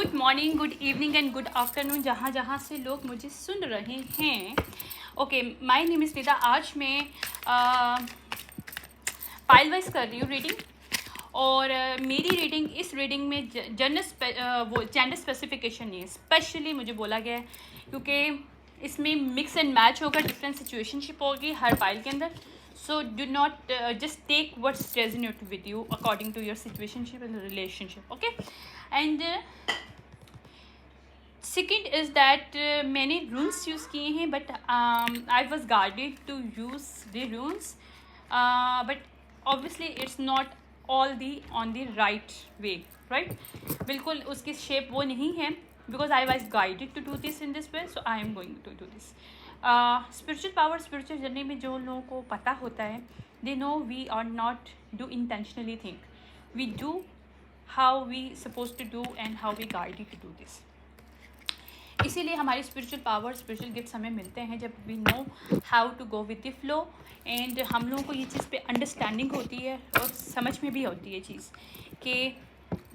Good morning, good evening and good afternoon जहाँ जहाँ से लोग मुझे सुन रहे हैं। Okay, my name is Nida. आज मैं पाइल वाइज कर रही हूँ रीडिंग, और मेरी रीडिंग, इस रीडिंग में जेंडर स्पेसिफिकेशन नहीं है। स्पेशली मुझे बोला गया है क्योंकि इसमें मिक्स एंड मैच होगा, डिफरेंट सिचुएशनशिप होगी हर पाइल के अंदर। So do not just take what's resonate with you according to your situationship and relationship. Okay, and second is that मैंने रून्स यूज़ किए हैं, but I was guided to use the runes, but obviously it's not all the on the right way, right. बिल्कुल उसकी shape वो नहीं है, because I was guided to do this in this way, so I am going to do this. Spiritual power, spiritual journey में जो लोगों को पता होता है, they know we are not do intentionally think, we do how we suppose to do and how we guided to do this. इसीलिए हमारी spiritual power, spiritual gifts हमें मिलते हैं जब we know how to go with the flow. And हम लोगों को ये चीज़ पे अंडरस्टैंडिंग होती है और समझ में भी होती है चीज़ कि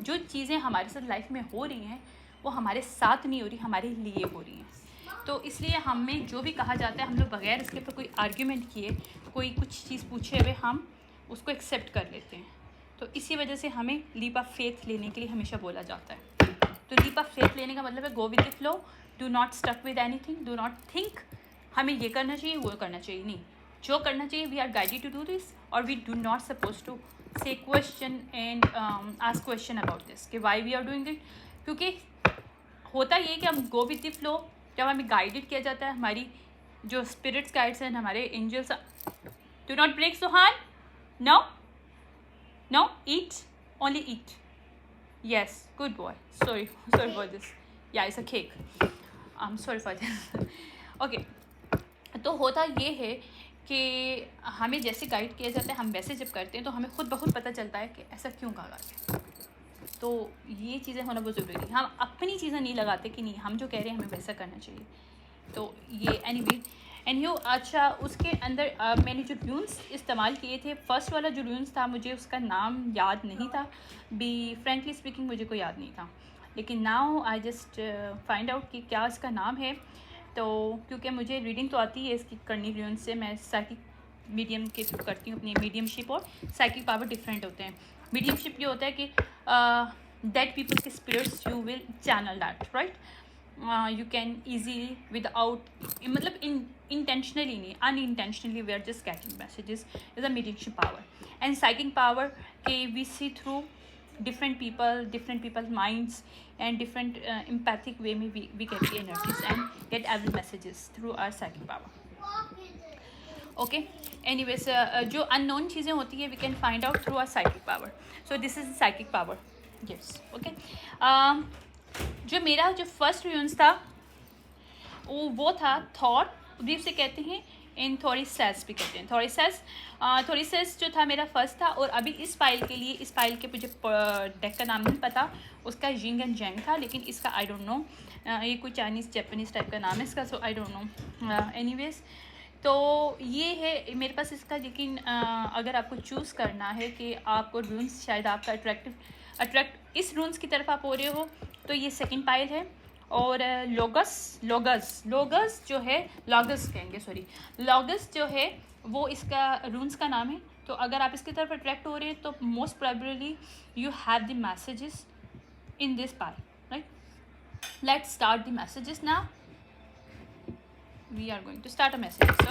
जो चीज़ें हमारे साथ लाइफ में हो रही हैं वो हमारे साथ नहीं हो रही, हमारे लिए हो रही हैं। तो इसलिए हमें जो भी कहा जाता है, हम लोग बगैर इसके ऊपर कोई आर्ग्यूमेंट किए, कोई कुछ चीज़ पूछे हुए हम उसको एक्सेप्ट कर लेते हैं। तो इसी वजह से हमें लीप ऑफ फेथ लेने के लिए हमेशा बोला जाता है। तो लीप ऑफ फेथ लेने का मतलब है go with the flow, do not stuck with anything, do not think हमें ये करना चाहिए, वो करना चाहिए। नहीं, जो करना चाहिए, we are guided to do this, और we do not suppose to say question and ask question about this कि why we are doing it. क्योंकि होता ये कि हम गो विद द फ्लो, जब हमें गाइडेड किया जाता है, हमारी जो स्पिरिट्स गाइड्स हैं, हमारे एंजल्स, डू नॉट ब्रेक सुहान, no no, eat, only eat, yes, good boy. Sorry for this. Yeah, it's a cake. I'm sorry for this. Okay, तो होता ये है कि हमें जैसे गाइड किया जाता है, हम वैसे जब करते हैं तो हमें खुद ब खुद पता चलता है कि ऐसा क्यों कहा गया है। तो ये चीज़ें होना बहुत ज़रूरी है। हम अपनी चीज़ें नहीं लगाते कि नहीं, हम जो कह रहे हैं हमें वैसा करना चाहिए। तो ये एनीवे अच्छा, उसके अंदर मैंने जो रून्स इस्तेमाल किए थे, फर्स्ट वाला जो रून्स था मुझे उसका नाम याद नहीं था, बी फ्रेंकली स्पीकिंग मुझे कोई याद नहीं था, लेकिन now I just find out कि क्या इसका नाम है। तो क्योंकि मुझे रीडिंग तो आती है इसकी करनी रून्स से, मैं साइकिक मीडियम के थ्रू करती हूँ। अपनी मीडियमशिप और साइकिक पावर डिफरेंट होते हैं। मीडियमशिप ये होता है कि डेड पीपल के spirits you will channel that, right. You can easily without, मतलब intentionally नहीं, unintentionally we are just getting messages, is a mediumship power. And psychic power के we see through different people's minds and different empathic way में we get the energies and get every messages through our psychic power. Okay, anyways, जो unknown चीज़ें होती है we can find out through our psychic power. So this is psychic power. Yes, okay. जो मेरा जो first रून्स था वो था थॉट, ब्रीफ से कहते हैं, इन थोरिसेस भी कहते हैं। थोरिसेस जो था मेरा फर्स्ट था, और अभी इस फाइल के लिए, इस फाइल के मुझे डेक का नाम नहीं पता, उसका जिंग एंड जैंग था, लेकिन इसका आई डोंट नो, ये कोई चाइनीज़ जापानीज़ टाइप का नाम है इसका, सो आई डोंट नो। एनीवेज, तो ये है मेरे पास इसका। लेकिन अगर आपको चूज़ करना है कि आपको रून्स शायद आपका अट्रैक्ट इस रून्स की तरफ आप हो रहे हो, तो ये सेकंड पाइल है। और लॉगस जो है, लॉगस कहेंगे, सॉरी, लॉगस जो है वो इसका रून्स का नाम है। तो अगर आप इसकी तरफ अट्रैक्ट हो रहे हैं तो most probably you have the messages in this pile, right. Let's start the messages now. We are going to start a messages.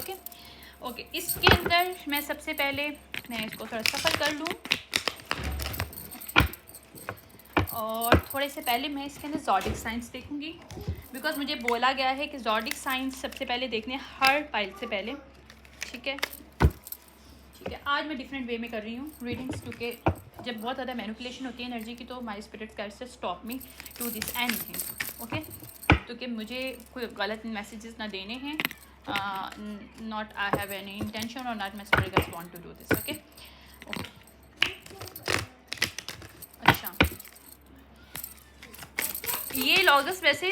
Okay, इसके अंदर मैं सबसे पहले मैं इसको थोड़ा सफल कर लूँ, और थोड़े से पहले मैं इसके अंदर ज़ोडिक साइंस देखूंगी, बिकॉज मुझे बोला गया है कि ज़ोडिक साइंस सबसे पहले देखने हर पाइल से पहले। ठीक है, आज मैं डिफरेंट वे में कर रही हूँ रीडिंग्स, क्योंकि जब बहुत ज़्यादा मैनिपुलेशन होती है एनर्जी की, तो माई स्पिरिट गाइड्स से stop me to this anything. Okay, क्योंकि मुझे कोई गलत मैसेजेस ना देने हैं, not I have any intention और not my spirit guides want to do this. Okay, अच्छा, ये लॉगस वैसे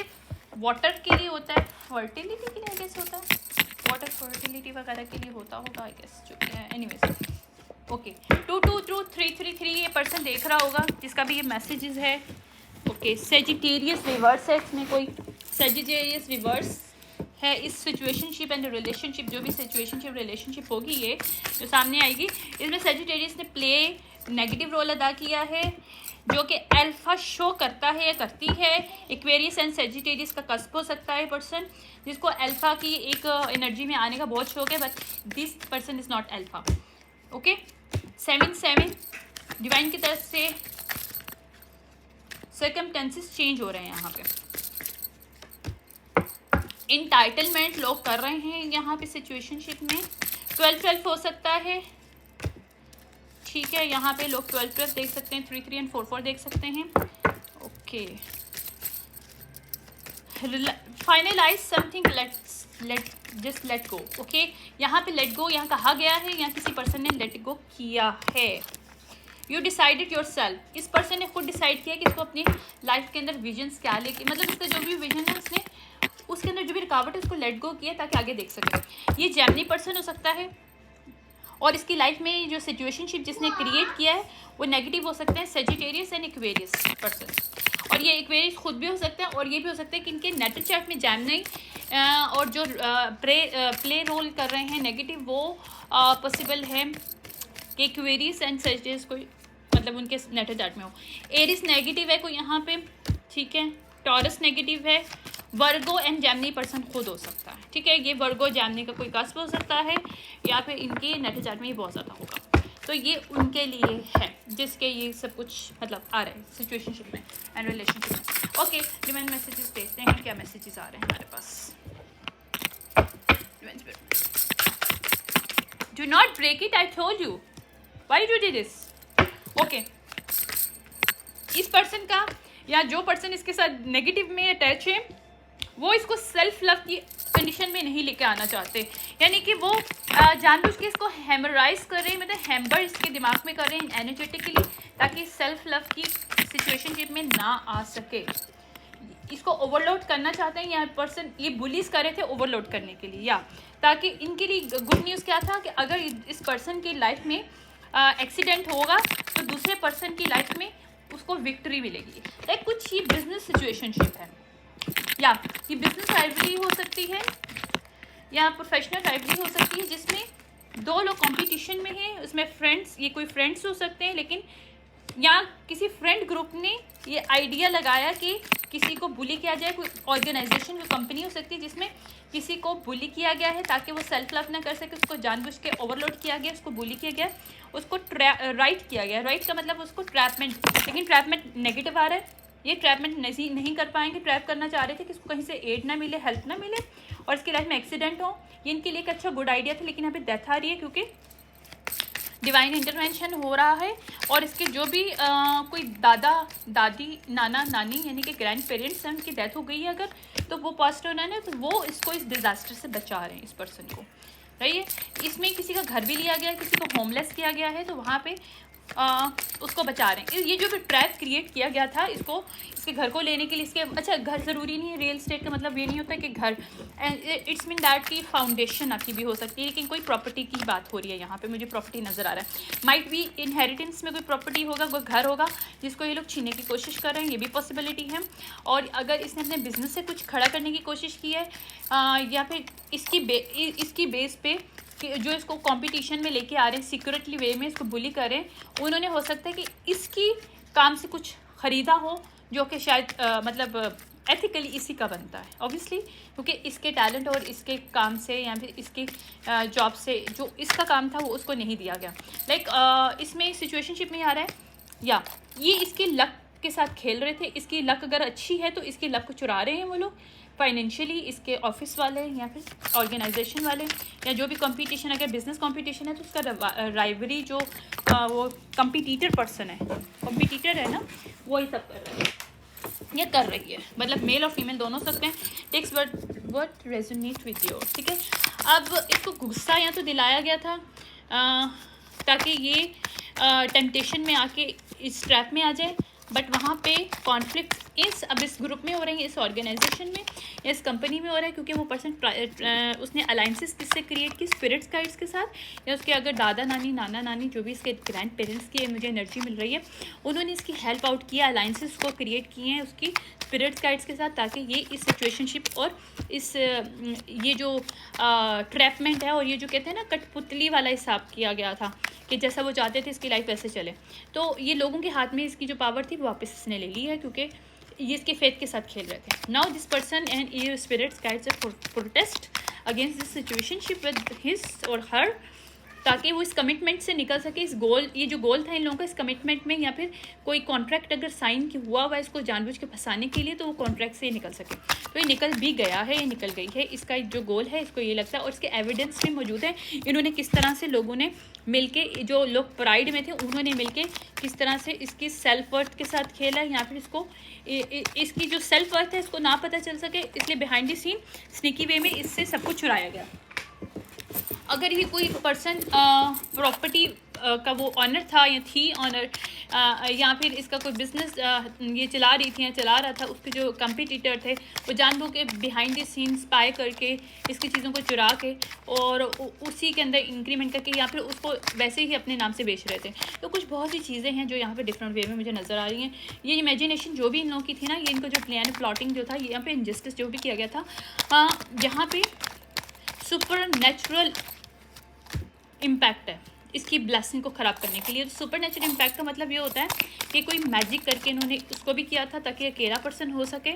वाटर के लिए होता है, फर्टिलिटी के लिए कैसे होता है, वाटर फर्टिलिटी वगैरह के लिए होता होगा आई गेस, जो कि है। एनीवेज, ओके, 2 2 2 3 3 3 ये पर्सन देख रहा होगा जिसका भी ये मैसेजेस है। ओके, सेजिटेरियस रिवर्स है इसमें, कोई सेजिटेरियस रिवर्स है इस सिचुएशनशिप एंड रिलेशनशिप, जो भी सिचुएशनशिप रिलेशनशिप होगी ये जो सामने आएगी, इसमें सेजिटेरियस ने प्ले नेगेटिव रोल अदा किया है, जो कि अल्फा शो करता है या करती है। एक्वेरियस एंड सेजिटेरियस का कस्प हो सकता है पर्सन, जिसको अल्फा की एक एनर्जी में आने का बहुत शौक है, but this person is not alpha. Okay, 7 divine की तरफ से सर्कमस्टेंसेस चेंज हो रहे हैं यहाँ पे, इंटाइटलमेंट लोग कर रहे हैं यहाँ पे सिचुएशनशिप में। 12 हो सकता है, ठीक है, यहाँ पे लोग 12 देख सकते हैं, 3 एंड 4 देख सकते हैं। Okay, finalize something, just let go. Okay, यहाँ पे लेट गो यहाँ कहा गया है, यहाँ किसी पर्सन ने लेट गो किया है। यू डिसाइडेड योर सेल्फ, इस पर्सन ने खुद डिसाइड किया कि इसको अपनी लाइफ के अंदर विजन्स क्या लेके, मतलब इसका जो भी विजन है उसने उसके अंदर जो भी रुकावट है उसको लेट गो किया ताकि आगे देख सके। ये जेमिनी पर्सन हो सकता है, और इसकी लाइफ में जो सिचुएशनशिप जिसने क्रिएट किया है वो नेगेटिव हो सकते हैं, सेजिटेरियस एंड एक्वेरियस पर्सन। और ये एक्वेरियस खुद भी हो सकते हैं, और ये भी हो सकता है कि इनके नेटल चार्ट में जेमिनी और जो प्ले रोल कर रहे हैं नेगेटिव, वो पॉसिबल है कि एक्वेरियस एंड सेजिटेरियस कोई मतलब उनके नेटल चार्ट में हो। एरिस नेगेटिव है कोई यहाँ पे, ठीक है, टॉरस नेगेटिव है, वर्गो एंड जेमिनी पर्सन खुद हो सकता है, ठीक है, ये वर्गो जेमिनी का कोई कस्प हो सकता है, या फिर इनके नेटल चार्ट में ये बहुत ज़्यादा होगा। तो ये उनके लिए है जिसके ये सब कुछ मतलब आ रहे हैं सिचुएशनशिप में एंड रिलेशनशिप में। ओके, डिवाइन मैसेजेस देखते हैं क्या मैसेजेस आ रहे हैं हमारे पास। Do not break it, I told you, why do did this. Okay, इस पर्सन का या जो पर्सन इसके साथ नेगेटिव में अटैच है वो इसको सेल्फ लव की कंडीशन में नहीं लेके आना चाहते, यानी कि वो जानबूझ के इसको हैमराइज कर रहे हैं, मतलब हैम्बर इसके दिमाग में कर रहे हैं एनर्जेटिकली, ताकि सेल्फ लव की सिचुएशनशिप में ना आ सके। इसको ओवरलोड करना चाहते हैं, या पर्सन ये बुलीज कर रहे थे ओवरलोड करने के लिए, या ताकि इनके लिए गुड न्यूज़ क्या था कि अगर इस पर्सन की लाइफ में एक्सीडेंट होगा तो दूसरे पर्सन की लाइफ में उसको विक्ट्री मिलेगी। लाइक कुछ ये बिजनेस सिचुएशनशिप है, या ये बिजनेस राइवलरी हो सकती है, या प्रोफेशनल राइवलरी हो सकती है, जिसमें दो लोग कंपटीशन में हैं, उसमें फ्रेंड्स, ये कोई फ्रेंड्स हो सकते हैं, लेकिन या किसी फ्रेंड ग्रुप ने ये आइडिया लगाया कि किसी को बुली किया जाए, कोई ऑर्गेनाइजेशन कोई कंपनी हो सकती है जिसमें किसी को बुली किया गया है ताकि वो सेल्फ लव ना कर सके, उसको जानबूझ के ओवरलोड किया गया, उसको बुली किया गया, उसको राइट किया गया। राइट का मतलब उसको ट्रैपमेंट, लेकिन ट्रैपमेंट नेगेटिव आ रहा है, ये ट्रैपमेंट नहीं कर पाएंगे, ट्रैप करना चाह रहे थे कि इसको कहीं से एड ना मिले, हेल्प ना मिले, और इसकी लाइफ में एक्सीडेंट हो। ये इनके लिए एक अच्छा गुड आइडिया था, लेकिन यहाँ पे डेथ आ रही है क्योंकि डिवाइन इंटरवेंशन हो रहा है, और इसके जो भी कोई दादा दादी नाना नानी यानी कि ग्रैंड पेरेंट्स हैं, उनकी डेथ हो गई है अगर, तो वो पास्ट ऑन है, तो वो इसको इस डिज़ास्टर से बचा रहे हैं इस पर्सन को। राइट है, इसमें किसी का घर भी लिया गया है, किसी को होमलेस किया गया है, तो वहाँ पे उसको बचा रहे हैं। ये जो भी ट्रैप क्रिएट किया गया था इसको, इसके घर को लेने के लिए, इसके अच्छा घर ज़रूरी नहीं है, रियल स्टेट का मतलब ये नहीं होता कि घर, इट्स मीन दैट की फाउंडेशन आपकी भी हो सकती है, लेकिन कोई प्रॉपर्टी की बात हो रही है यहाँ पे, मुझे प्रॉपर्टी नज़र आ रहा है। माइट भी इनहेरिटेंस में कोई प्रॉपर्टी होगा, कोई घर होगा जिसको ये लोग छीनने की कोशिश कर रहे हैं, ये भी पॉसिबिलिटी है। और अगर इसने अपने बिजनेस से कुछ खड़ा करने की कोशिश की है, या फिर इसकी बेस पे जो इसको कंपटीशन में लेके आ रहे हैं, सीक्रेटली वे में इसको बुली करें, उन्होंने हो सकता है कि इसकी काम से कुछ ख़रीदा हो जो कि शायद मतलब एथिकली इसी का बनता है ऑब्वियसली, क्योंकि इसके टैलेंट और इसके काम से या फिर इसके जॉब से जो इसका काम था वो उसको नहीं दिया गया। लाइक इसमें सिचुएशनशिप में आ रहा है, या ये इसकी लक के साथ खेल रहे थे, इसकी लक अगर अच्छी है तो इसकी लक को चुरा रहे हैं वो लोग फाइनेंशियली, इसके ऑफिस वाले या फिर ऑर्गेनाइजेशन वाले, या जो भी कंपटीशन, अगर बिजनेस कंपटीशन है तो उसका राइवरी जो वो कंपटीटर पर्सन है, कंपटीटर है ना, वो ही सब कर रहा है, ये कर रही है, मतलब मेल और फीमेल दोनों सकते हैं। Text word resonate with you, ठीक है। अब इसको गुस्सा या तो दिलाया गया था ताकि ये टेम्पटेशन में आके इस ट्रैप में आ जाए, बट वहाँ पे कॉन्फ्लिक्ट अब इस ग्रुप में हो रही है, इस ऑर्गेनाइजेशन में या इस कंपनी में हो रहा है, क्योंकि वो पर्सन उसने अलाइंसेस किससे क्रिएट की, स्पिरिट्स गाइड्स के साथ, या उसके अगर दादा नानी नाना नानी जो भी इसके ग्रैंड पेरेंट्स की मुझे एनर्जी मिल रही है, उन्होंने इसकी हेल्प आउट किया, अलाइंसेस को क्रिएट किए हैं उसकी स्पिरिट्स गाइड्स के साथ, ताकि ये इस सिचुएशनशिप और इस ये जो ट्रैपमेंट है और ये जो कहते हैं ना कठपुतली वाला हिसाब किया गया था कि जैसा वो चाहते थे इसकी लाइफ वैसे चले, तो ये लोगों के हाथ में इसकी जो पावर थी वो वापस इसने ले ली है, क्योंकि ये इसके फेथ के साथ खेल रहे थे। नाउ दिस पर्सन एंड ये spirits guides protest against this situationship with his और हर, ताकि वो इस कमिटमेंट से निकल सके, इस गोल, ये जो गोल था इन लोगों का इस कमिटमेंट में, या फिर कोई कॉन्ट्रैक्ट अगर साइन हुआ हुआ इसको जानबूझ के फंसाने के लिए, तो वो कॉन्ट्रैक्ट से निकल सके। तो ये निकल भी गया है, ये निकल गई है, इसका जो गोल है इसको ये लगता है, और इसके एविडेंस भी मौजूद है। इन्होंने किस तरह से लोगों ने मिलके, जो लोग प्राइड में थे उन्होंने मिलके किस तरह से इसकी सेल्फ वर्थ के साथ खेला है, या फिर इसको इसकी जो सेल्फ वर्थ है इसको ना पता चल सके, इसलिए बिहाइंड द सीन स्नीकी वे में इससे सब कुछ चुराया गया। अगर ये कोई पर्सन प्रॉपर्टी का वो ऑनर था या थी ऑनर, या फिर इसका कोई बिजनेस ये चला रही थी या चला रहा था, उसके जो कंपटीटर थे वो जानबूझ के बिहाइंड द सीन स्पाई करके इसकी चीज़ों को चुरा के और उसी के अंदर इंक्रीमेंट करके या फिर उसको वैसे ही अपने नाम से बेच रहे थे। तो कुछ बहुत सी चीज़ें हैं जो यहाँ पे डिफरेंट वे में मुझे नज़र आ रही हैं। ये इमेजिनेशन जो भी इन लोगों की थी ना, ये इनको जो प्लान प्लॉटिंग जो था, यहाँ पे इनजस्टिस जो भी किया गया था, यहाँ पे सुपर नेचुरल इम्पैक्ट है इसकी ब्लेसिंग को ख़राब करने के लिए। तो सुपर नेचुरल इम्पैक्ट का मतलब ये होता है कि कोई मैजिक करके इन्होंने उसको भी किया था ताकि अकेला पर्सन हो सके,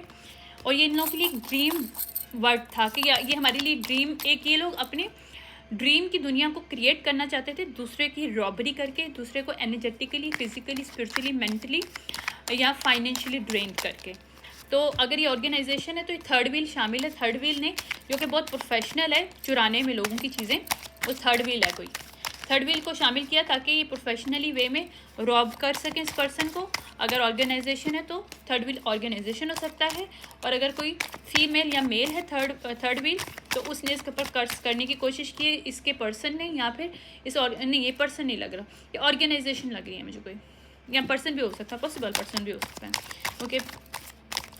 और ये इन लोगों के लिए एक ड्रीम वर्ड था कि ये हमारे लिए ड्रीम, एक ये लोग अपने ड्रीम की दुनिया को क्रिएट करना चाहते थे, दूसरे की रॉबरी करके, दूसरे को एनर्जेटिकली, फिजिकली, स्पिरिचुअली, मेंटली या फाइनेंशियली ड्रेन करके। तो अगर ये ऑर्गेनाइजेशन है तो ये थर्ड व्हील शामिल है। थर्ड व्हील ने जो कि बहुत प्रोफेशनल है चुराने में लोगों की चीज़ें, वो थर्ड व्हील है, कोई थर्ड व्हील को शामिल किया ताकि ये प्रोफेशनली वे में रॉब कर सकें इस पर्सन को। अगर ऑर्गेनाइजेशन है तो थर्ड व्हील ऑर्गेनाइजेशन हो सकता है, और अगर कोई फीमेल या मेल है थर्ड व्हील तो उसने इसके ऊपर कर्ज करने की कोशिश की है इसके पर्सन ने, या फिर नहीं ये पर्सन नहीं लग रहा, ये ऑर्गेनाइजेशन लग रही है मुझे, कोई या पर्सन भी हो सकता है, पॉसिबल पर्सन भी हो सकता है। ओके,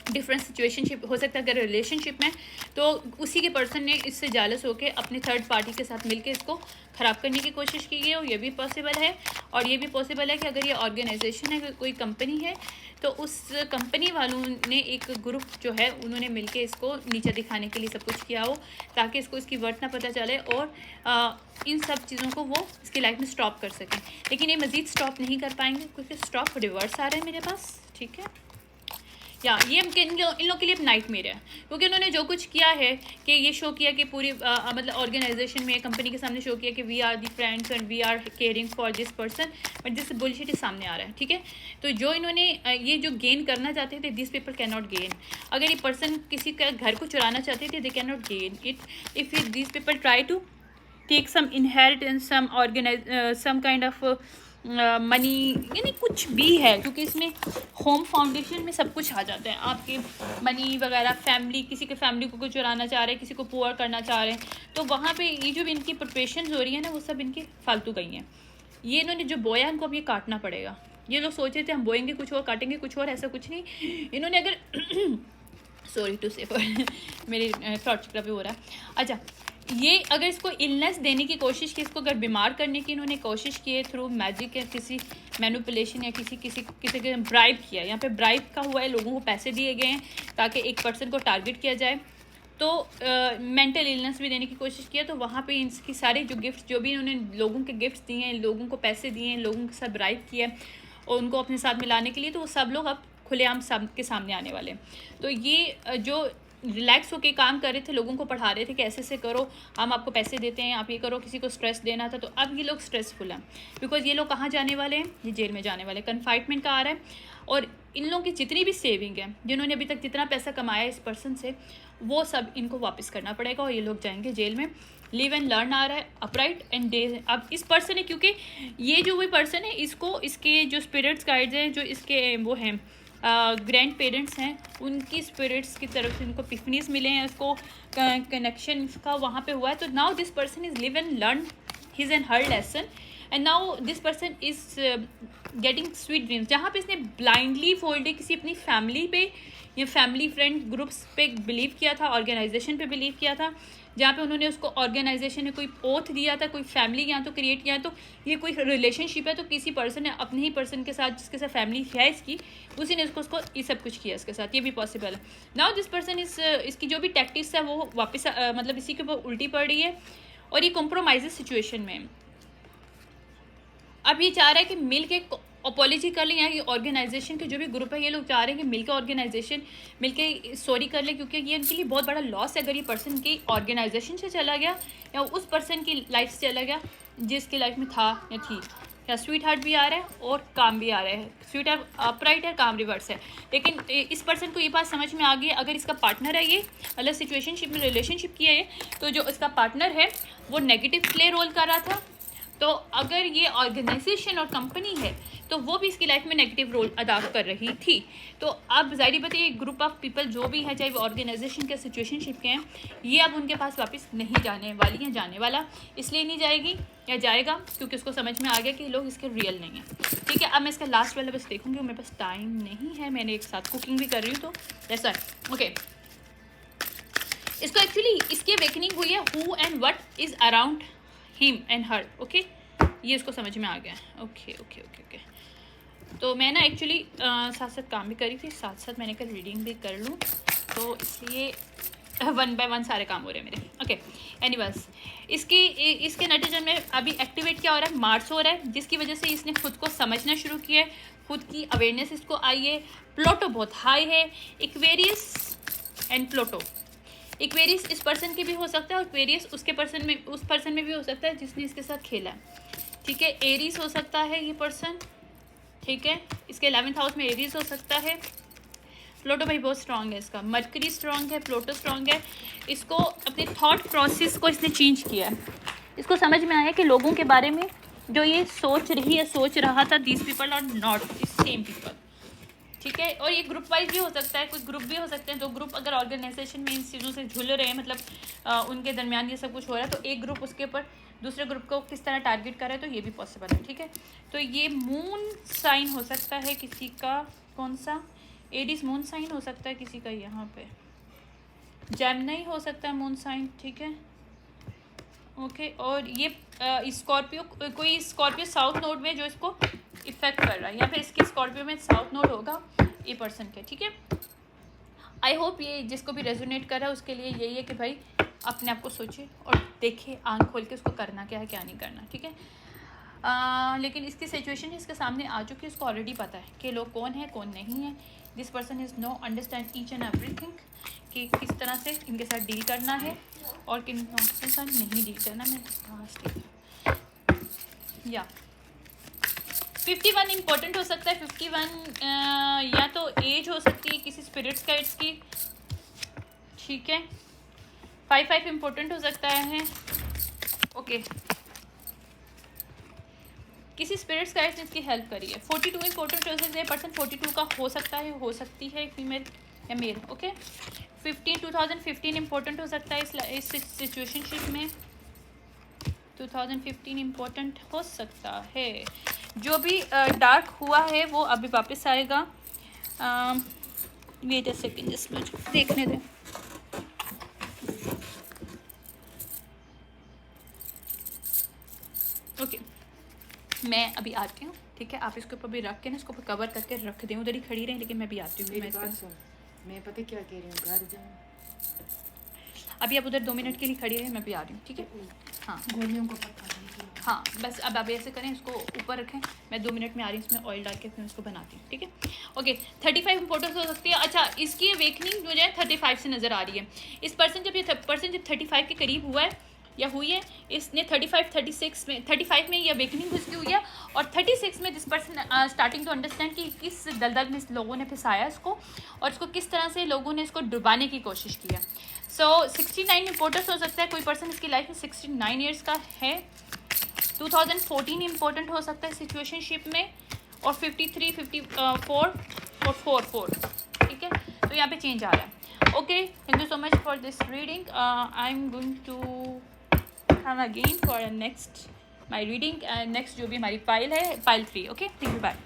डिफरेंट सिचुएशनशिप हो सकता है। अगर रिलेशनशिप में तो उसी के पर्सन ने इससे जालस होकर अपनी थर्ड पार्टी के साथ मिलकर इसको ख़राब करने की कोशिश की है, ये भी पॉसिबल है। और ये भी पॉसिबल है कि अगर ये ऑर्गेनाइजेशन है, कोई कंपनी है, तो उस कंपनी वालों ने एक ग्रुप जो है उन्होंने मिलके इसको नीचे दिखाने के लिए सब कुछ किया हो, ताकि इसको इसकी वर्थ ना पता चले और इन सब चीज़ों को वो इसकी लाइफ में स्टॉप कर सकें। लेकिन ये मज़ीद स्टॉप नहीं कर पाएंगे क्योंकि स्टॉप रिवर्स आ रहे हैं मेरे पास, ठीक है। या ये इन लोग के लिए नाइटमेयर है, क्योंकि उन्होंने जो कुछ किया है कि ये शो किया कि पूरी मतलब ऑर्गेनाइजेशन में, कंपनी के सामने शो किया कि we are the friends and we are caring for this person, but this bullshit सामने आ रहा है, ठीक है। तो जो इन्होंने ये जो गेन करना चाहते थे, this people can not gain. अगर ये पर्सन किसी का घर को चुराना चाहते थे, they can not gain it if this people try to take some inheritance, some kind of money, यानी कुछ भी है, क्योंकि इसमें होम फाउंडेशन में सब कुछ आ जाता है, आपके मनी वगैरह, फैमिली, किसी के फैमिली को चुराना चाह रहे हैं, किसी को पुअर करना चाह रहे हैं, तो वहाँ पे ये जो भी इनकी प्रिपरेशन हो रही है ना, वो सब इनकी फालतू गई हैं। ये इन्होंने जो बोया इनको अब ये काटना पड़ेगा। ये लोग सोच रहे थे हम बोएंगे कुछ और काटेंगे कुछ और, ऐसा कुछ नहीं। इन्होंने अगर सॉरी टू से मेरी थ्रॉट चक्र भी हो रहा है। अच्छा, ये अगर इसको इलनेस देने की कोशिश की, इसको अगर बीमार करने की इन्होंने कोशिश की है थ्रू मैजिक या किसी मैनिपुलेशन या किसी के ब्राइब किया, यहाँ पे ब्राइब का हुआ है, लोगों को पैसे दिए गए हैं ताकि एक पर्सन को टारगेट किया जाए, तो मेंटल इलनेस भी देने की कोशिश किया। तो वहाँ पे इनकी सारे जो गिफ्ट, जो भी इन्होंने लोगों के गिफ्ट दिए हैं, लोगों को पैसे दिए हैं, लोगों के साथ ब्राइब किया और उनको अपने साथ मिलाने के लिए, तो वो सब लोग अब खुलेआम सबके सामने आने वाले हैं। तो ये जो रिलैक्स होके काम कर रहे थे, लोगों को पढ़ा रहे थे कि ऐसे ऐसे करो, हम आपको पैसे देते हैं, आप ये करो, किसी को स्ट्रेस देना था, तो अब ये लोग स्ट्रेसफुल हैं बिकॉज ये लोग कहाँ जाने वाले हैं, ये जेल में जाने वाले हैं। कन्फाइनमेंट का आ रहा है, और इन लोगों की जितनी भी सेविंग है, जिन्होंने अभी तक जितना पैसा कमाया इस पर्सन से, वो सब इनको वापस करना पड़ेगा और ये लोग जाएंगे जेल में। लिव एंड लर्न आ रहा है, अपराइट एंड डे। अब इस पर्सन है, क्योंकि ये जो वही पर्सन है, इसको इसके जो स्पिरिट्स गाइड्स हैं, जो इसके वो हैं ग्रैंड पेरेंट्स हैं, उनकी स्पिरिट्स की तरफ से इनको पिफनीज मिले हैं, उसको कनेक्शन का वहाँ पे हुआ है। तो now this person is live and learn his and her lesson and now this person is getting sweet dreams, जहाँ पे इसने ब्लाइंडली फोल्ड किसी अपनी फैमिली पे या फैमिली फ्रेंड ग्रुप्स पे बिलीव किया था, ऑर्गेनाइजेशन पे बिलीव किया था, जहाँ पे उन्होंने उसको ऑर्गेनाइजेशन ने कोई ओथ दिया था, कोई फैमिली या तो क्रिएट किया, तो ये कोई रिलेशनशिप है, तो किसी पर्सन ने अपने ही पर्सन के साथ जिसके साथ फैमिली है इसकी, उसी ने उसको ये सब कुछ किया इसके साथ, ये भी पॉसिबल है। नाउ दिस पर्सन इस इसकी जो भी टैक्टिक्स है वो वापस मतलब इसी के ऊपर उल्टी पड़ रही है और ये कॉम्प्रोमाइज सिचुएशन में। अब ये चाह रहा है कि मिल के अपॉलोजी कर लें, यहाँ ये ऑर्गेनाइजेशन के जो भी ग्रुप है ये लोग चाह रहे हैं कि मिलकर ऑर्गेनाइजेशन मिलके सॉरी कर लें, क्योंकि ये इनके लिए बहुत बड़ा लॉस है अगर ये पर्सन की ऑर्गेनाइजेशन से चला गया या उस पर्सन की लाइफ से चला गया जिसकी लाइफ में था या थी। या स्वीट हार्ट भी आ रहा है और काम भी आ रहा है, स्वीट हार्ट अपराइट है, काम रिवर्स है। लेकिन इस पर्सन को ये बात समझ में आ गई, अगर इसका पार्टनर है ये मतलब सिचुएशनशिप में रिलेशनशिप की है ये, तो जो इसका पार्टनर है वो नेगेटिव प्ले रोल कर रहा था, तो अगर ये ऑर्गेनाइजेशन और कंपनी है तो वो भी इसकी लाइफ में नेगेटिव रोल अदा कर रही थी। तो अब ज़ाहिर बात है ये ग्रुप ऑफ पीपल जो भी है, चाहे वो ऑर्गेनाइजेशन के सिचुएशनशिप के हैं, ये अब उनके पास वापस नहीं जाने वाली है, जाने वाला इसलिए नहीं जाएगी या जाएगा क्योंकि उसको समझ में आ गया कि लोग इसके रियल नहीं हैं। ठीक है, अब मैं इसका लास्ट वाला बस देखूँगी, मेरे पास टाइम नहीं है, मैंने एक साथ कुकिंग भी कर रही हूँ तो ऐसा है। ओके, इसको एक्चुअली इसकी अवेकनिंग हुई है who and what is around him and her. Okay, ये इसको समझ में आ गया। ओके ओके ओके ओके, तो मैं ना एक्चुअली साथ साथ काम भी करी थी, साथ साथ मैंने कल रीडिंग भी कर लूँ, तो इसलिए 1 बाय 1 सारे काम हो रहे हैं मेरे। ओके, एनीवेज इसके नतीजे में अभी एक्टिवेट क्या हो रहा है, मार्स हो रहा है, जिसकी वजह से इसने खुद को समझना शुरू किया है, खुद की अवेयरनेस इसको आई है। प्लूटो बहुत हाई है, इक्वेरियस एंड प्लूटो। इक्वेरियस इस पर्सन की भी हो सकता है और इक्वेरियस उसके पर्सन में उस पर्सन में भी हो सकता है जिसने इसके साथ खेला है। ठीक है, एरीज हो सकता है ये पर्सन, ठीक है, इसके 11th हाउस में एरीज हो सकता है। प्लूटो भाई बहुत स्ट्रांग है, इसका मरकरी स्ट्रांग है, प्लूटो स्ट्रांग है। इसको अपने थॉट प्रोसेस को इसने चेंज किया है, इसको समझ में आया कि लोगों के बारे में जो ये सोच रही है, सोच रहा था, these people are not the same people. ठीक है, और ये ग्रुप वाइज भी हो सकता है, कुछ ग्रुप भी हो सकते हैं, दो ग्रुप अगर ऑर्गेनाइजेशन में इन चीज़ों से झुल रहे हैं, मतलब उनके दरमियान ये सब कुछ हो रहा है, तो एक ग्रुप उसके ऊपर दूसरे ग्रुप को किस तरह टारगेट कर रहा है, तो ये भी पॉसिबल है। ठीक है, तो ये मून साइन हो सकता है किसी का, कौन सा, एरीज मून साइन हो सकता है किसी का, यहाँ पे जेमिनी हो सकता है मून साइन। ठीक है, ओके, और ये स्कॉर्पियो, कोई स्कॉर्पियो साउथ नोड में जो इसको इफेक्ट कर रहा है, या फिर इसके स्कॉर्पियो में साउथ नोड होगा ये पर्सन के। ठीक है, आई होप ये जिसको भी रेजोनेट कर रहा है उसके लिए यही है कि भाई अपने आप को सोचे और देखे, आंख खोल के उसको करना क्या है क्या नहीं करना। ठीक है, लेकिन इसकी सिचुएशन इसके सामने आ चुकी है, इसको ऑलरेडी पता है कि लोग कौन है कौन नहीं है। This person is no understand each and everything कि किस तरह से इनके साथ डील करना है और किन के साथ नहीं डील करना। मैं या 51 इम्पोर्टेंट हो सकता है, 51 या तो एज हो सकती है किसी स्पिरिट्स गाइड्स की। ठीक है, 55 इम्पोर्टेंट हो सकता है। ओके, किसी स्पिरिट्स गाइड्स ने इसकी हेल्प करी है। 42 इम्पोर्टेंट हो सकता है, पर्सन 42 का हो सकता है, हो सकती है फीमेल या मेल। ओके, 2015 इम्पोर्टेंट हो सकता है इस सिचुएशनशिप में, 2015 इम्पोर्टेंट हो सकता है। जो भी डार्क हुआ है वो अभी वापस आएगा। वेट अ सेकंड, जस्ट मुझे देखने दें। ओके, मैं अभी आती हूँ। ठीक है, आप इसके ऊपर भी रख के ना, इसको ऊपर कवर करके रख दें, उधर ही खड़ी रहें, लेकिन मैं भी आती हूँ। मैं पता क्या कह रही हूँ, घर जाऊँ अभी आप उधर 2 मिनट के लिए खड़ी रहें, मैं भी आ रही हूँ। ठीक है, हाँ, गोलियों को पक्का। हाँ, बस अब आप ऐसे करें, इसको ऊपर रखें, मैं 2 मिनट में आ रही हूँ, इसमें ऑयल डाल के फिर इसको बनाती हूँ। ठीक है, ओके, 35 इम्पोर्टेंस हो सकती है। अच्छा, इसकी अवेकनिंग जो है 35 से नज़र आ रही है। इस पर्सन जब 35 के करीब हुआ है या हुई है, इसने 35 में ये अवेकनिंग उसकी हुई है, और 36 में this person starting to understand कि किस दलदल में लोगों ने फंसाया इसको और इसको किस तरह से लोगों ने इसको डुबाने की कोशिश की है। सो 69 इम्पोर्टेंस हो सकता है, कोई पर्सन इसकी लाइफ में 69 ईयर्स का है। 2014 इम्पोर्टेंट हो सकता है सिचुएशनशिप में, और 53, 54 और 44। ठीक है, तो यहाँ पे चेंज आ रहा है। Okay, thank you so much for this reading. I am going to come again for a next my reading, and next जो भी हमारी फाइल है, file 3. Okay, thank you, bye.